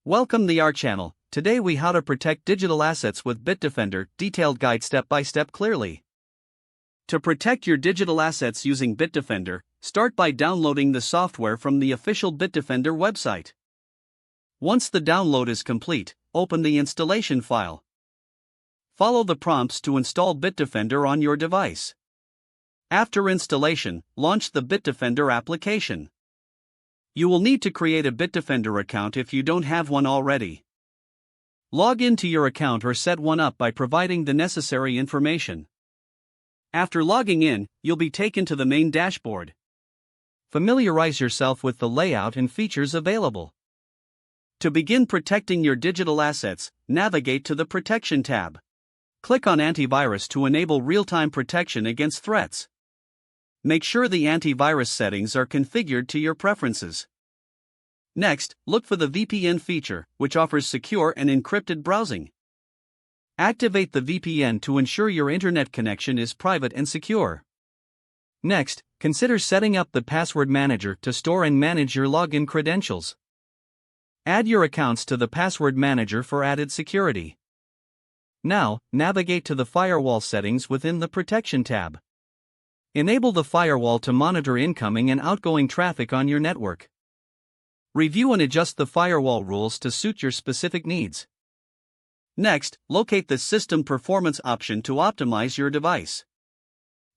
Welcome to our channel. Today we how to protect digital assets with Bitdefender, detailed guide step by step clearly. To protect your digital assets using Bitdefender, start by downloading the software from the official Bitdefender website. Once the download is complete, open the installation file. Follow the prompts to install Bitdefender on your device. After installation, launch the Bitdefender application. You will need to create a Bitdefender account if you don't have one already. Log into your account or set one up by providing the necessary information. After logging in, you'll be taken to the main dashboard. Familiarize yourself with the layout and features available. To begin protecting your digital assets, navigate to the Protection tab. Click on Antivirus to enable real-time protection against threats. Make sure the antivirus settings are configured to your preferences. Next, look for the VPN feature, which offers secure and encrypted browsing. Activate the VPN to ensure your internet connection is private and secure. Next, consider setting up the password manager to store and manage your login credentials. Add your accounts to the password manager for added security. Now, navigate to the firewall settings within the Protection tab. Enable the firewall to monitor incoming and outgoing traffic on your network. Review and adjust the firewall rules to suit your specific needs. Next, locate the System Performance option to optimize your device.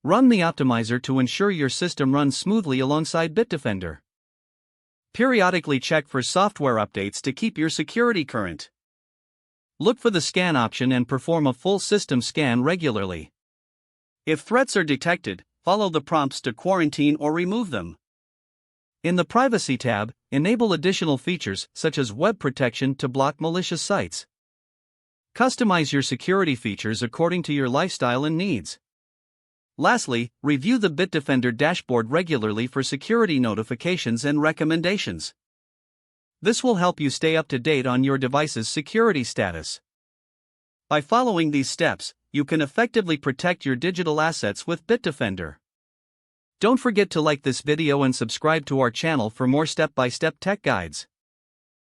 Run the optimizer to ensure your system runs smoothly alongside Bitdefender. Periodically check for software updates to keep your security current. Look for the Scan option and perform a full system scan regularly. If threats are detected, follow the prompts to quarantine or remove them. In the Privacy tab, enable additional features such as web protection to block malicious sites. Customize your security features according to your lifestyle and needs. Lastly, review the Bitdefender dashboard regularly for security notifications and recommendations. This will help you stay up to date on your device's security status. By following these steps, you can effectively protect your digital assets with Bitdefender. Don't forget to like this video and subscribe to our channel for more step-by-step tech guides.